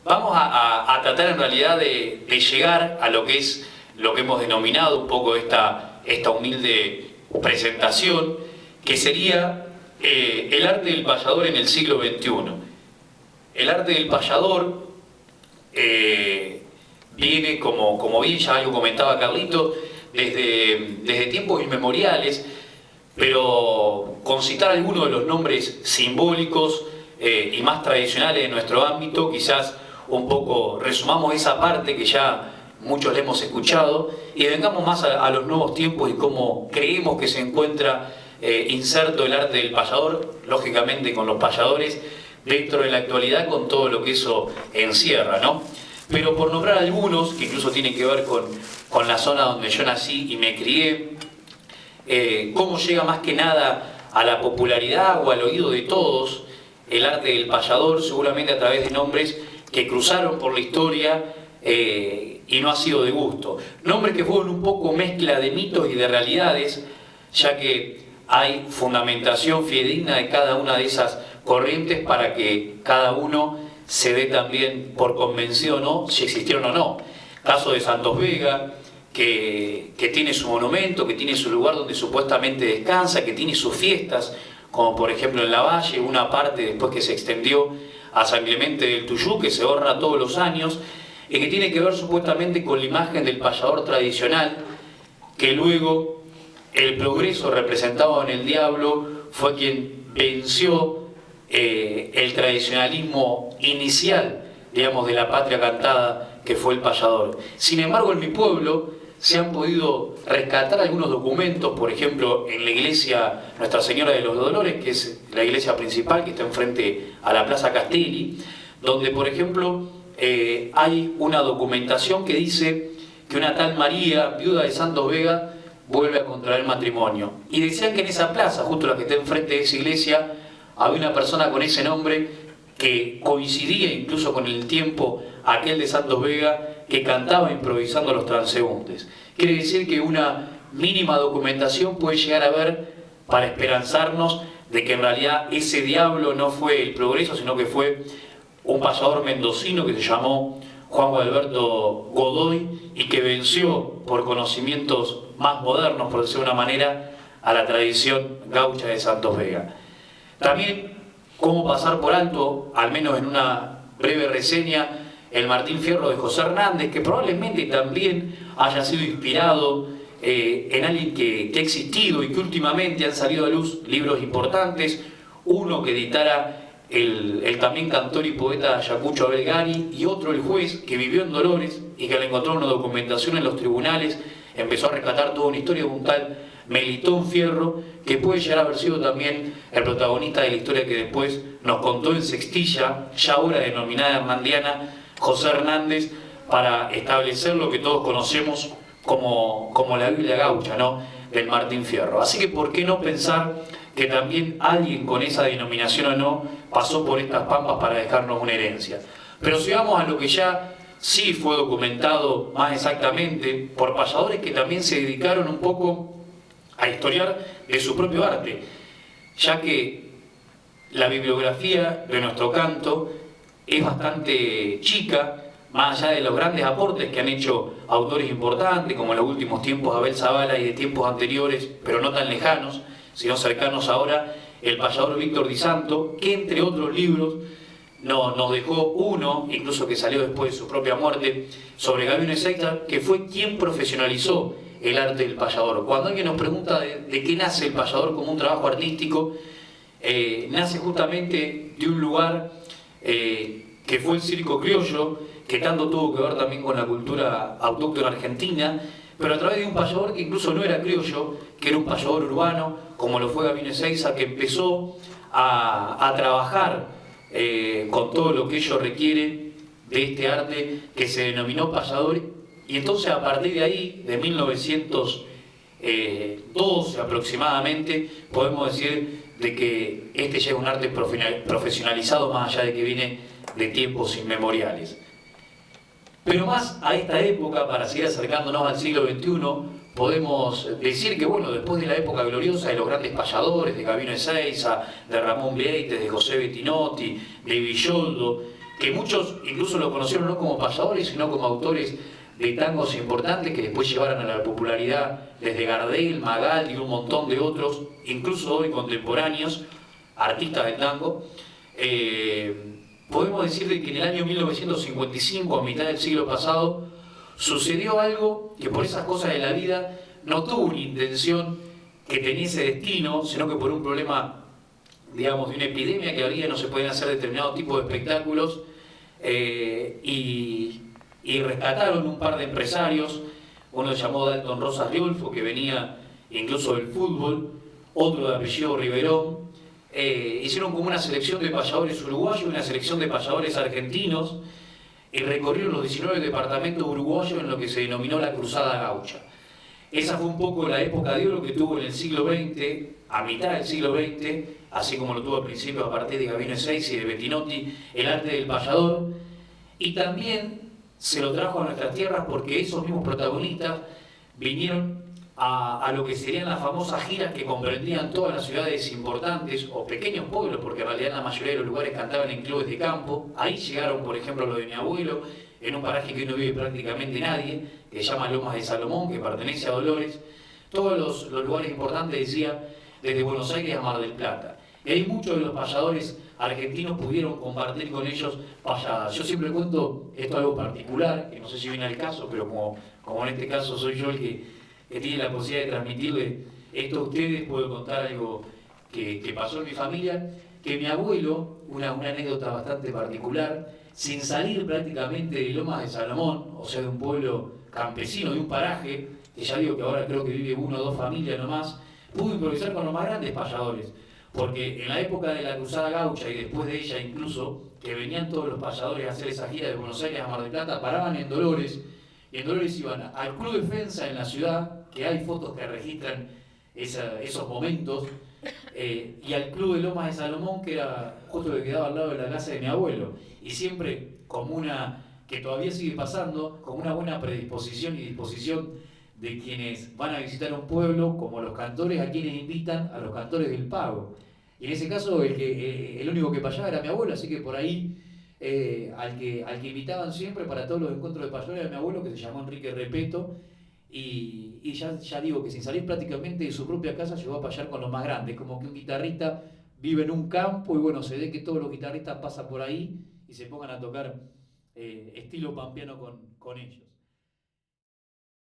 Vamos a tratar en realidad de llegar a lo que es lo que hemos denominado un poco esta humilde presentación, que sería el arte del payador en el siglo XXI. El arte del payador viene, como bien ya algo comentaba Carlito, desde tiempos inmemoriales, pero con citar algunos de los nombres simbólicos y más tradicionales de nuestro ámbito, quizás un poco resumamos esa parte que ya muchos le hemos escuchado y vengamos más a los nuevos tiempos y cómo creemos que se encuentra inserto el arte del payador, lógicamente con los payadores, dentro de la actualidad con todo lo que eso encierra, ¿no? Pero por nombrar algunos, que incluso tienen que ver con la zona donde yo nací y me crié, cómo llega más que nada a la popularidad o al oído de todos el arte del payador, seguramente a través de nombres que cruzaron por la historia y no ha sido de gusto. Nombres que fueron un poco mezcla de mitos y de realidades, ya que hay fundamentación fidedigna de cada una de esas corrientes para que cada uno se dé también por convencido o no, si existieron o no. Caso de Santos Vega, que tiene su monumento, que tiene su lugar donde supuestamente descansa, que tiene sus fiestas, como por ejemplo en La Valle, una parte después que se extendió a San Clemente del Tuyú, que se honra todos los años, y que tiene que ver supuestamente con la imagen del payador tradicional, que luego el progreso representado en el diablo fue quien venció el tradicionalismo inicial, digamos, de la patria cantada, que fue el payador. Sin embargo, en mi pueblo se han podido rescatar algunos documentos, por ejemplo, en la iglesia Nuestra Señora de los Dolores, que es la iglesia principal que está enfrente a la Plaza Castelli, donde, por ejemplo, hay una documentación que dice que una tal María, viuda de Santos Vega, vuelve a contraer matrimonio. Y decían que en esa plaza, justo la que está enfrente de esa iglesia, había una persona con ese nombre que coincidía incluso con el tiempo aquel de Santos Vega, que cantaba improvisando a los transeúntes. Quiere decir que una mínima documentación puede llegar a ver para esperanzarnos de que en realidad ese diablo no fue el progreso, sino que fue un payador mendocino que se llamó Juan Gualberto Godoy y que venció por conocimientos más modernos, por decirlo de una manera, a la tradición gaucha de Santos Vega. También, cómo pasar por alto, al menos en una breve reseña, el Martín Fierro de José Hernández, que probablemente también haya sido inspirado en alguien que ha existido y que últimamente han salido a luz libros importantes, uno que editara el también cantor y poeta Ayacucho Abel Gari, y otro el juez que vivió en Dolores y que al encontrar una documentación en los tribunales empezó a rescatar toda una historia de un tal Melitón Fierro, que puede llegar a haber sido también el protagonista de la historia que después nos contó en Sextilla, ya ahora denominada hernandiana, José Hernández, para establecer lo que todos conocemos como la Biblia gaucha, ¿no?, del Martín Fierro. Así que ¿por qué no pensar que también alguien con esa denominación o no pasó por estas pampas para dejarnos una herencia? Pero si vamos a lo que ya sí fue documentado más exactamente por payadores que también se dedicaron un poco a historiar de su propio arte, ya que la bibliografía de nuestro canto es bastante chica, más allá de los grandes aportes que han hecho autores importantes, como en los últimos tiempos Abel Zavala y de tiempos anteriores, pero no tan lejanos, sino cercanos ahora, el payador Víctor Di Santo, que entre otros libros nos dejó uno, incluso que salió después de su propia muerte, sobre Gabino Ezeiza, que fue quien profesionalizó el arte del payador. Cuando alguien nos pregunta de qué nace el payador como un trabajo artístico, nace justamente de un lugar que fue el circo criollo, que tanto tuvo que ver también con la cultura autóctona argentina, pero a través de un payador que incluso no era criollo, que era un payador urbano, como lo fue Gabino Ezeiza, que empezó a trabajar con todo lo que ello requiere de este arte que se denominó payador. Y entonces a partir de ahí, de 1912 aproximadamente, podemos decir de que este ya es un arte profesionalizado, más allá de que viene de tiempos inmemoriales. Pero más a esta época, para seguir acercándonos al siglo XXI, podemos decir que, bueno, después de la época gloriosa de los grandes payadores, de Gabino Ezeiza, de Ramón Vieites, de José Bettinotti, de Villoldo, que muchos incluso lo conocieron no como payadores, sino como autores de tangos importantes que después llevaron a la popularidad desde Gardel, Magal y un montón de otros, incluso hoy contemporáneos, artistas del tango. Podemos decir que en el año 1955, a mitad del siglo pasado, sucedió algo que por esas cosas de la vida no tuvo una intención que tenía ese destino, sino que por un problema, digamos, de una epidemia que había, no se podían hacer determinados tipos de espectáculos, y rescataron un par de empresarios, uno se llamó Dalton Rosas Riolfo, que venía incluso del fútbol, otro de apellido Riverón. Hicieron como una selección de payadores uruguayos y una selección de payadores argentinos y recorrieron los 19 departamentos uruguayos en lo que se denominó la Cruzada Gaucha. Esa fue un poco la época de oro que tuvo en el siglo XX, a mitad del siglo XX, así como lo tuvo al principio a partir de Gabino Ezeiza y de Bettinotti, el arte del payador, y también se lo trajo a nuestras tierras porque esos mismos protagonistas vinieron a lo que serían las famosas giras que comprendían todas las ciudades importantes o pequeños pueblos, porque en realidad la mayoría de los lugares cantaban en clubes de campo. Ahí llegaron, por ejemplo, lo de mi abuelo, en un paraje que hoy no vive prácticamente nadie, que se llama Lomas de Salomón, que pertenece a Dolores. Todos los lugares importantes, decía, desde Buenos Aires a Mar del Plata. Y ahí muchos de los payadores argentinos pudieron compartir con ellos payadas. Yo siempre cuento, esto es algo particular, que no sé si viene al caso, pero como en este caso soy yo el que tiene la posibilidad de transmitirle esto a ustedes, puedo contar algo que pasó en mi familia, que mi abuelo, una anécdota bastante particular, sin salir prácticamente de Lomas de Salomón, o sea, de un pueblo campesino, de un paraje, que ya digo que ahora creo que vive una o dos familias nomás, pudo improvisar con los más grandes payadores. Porque en la época de la Cruzada Gaucha y después de ella incluso, que venían todos los payadores a hacer esa gira de Buenos Aires a Mar del Plata, paraban en Dolores, y en Dolores iban al Club Defensa en la ciudad, que hay fotos que registran esos momentos, y al Club de Lomas de Salomón, que era justo lo que quedaba al lado de la casa de mi abuelo. Y siempre como una, que todavía sigue pasando, con una buena predisposición y disposición de quienes van a visitar un pueblo, como los cantores a quienes invitan a los cantores del pago. Y en ese caso el único que payaba era mi abuelo, así que por ahí al que invitaban siempre para todos los encuentros de payadores era mi abuelo, que se llamó Enrique Repeto, y ya digo que sin salir prácticamente de su propia casa llegó a payar con los más grandes, como que un guitarrista vive en un campo y bueno, se ve que todos los guitarristas pasan por ahí y se pongan a tocar estilo pampeano con ellos.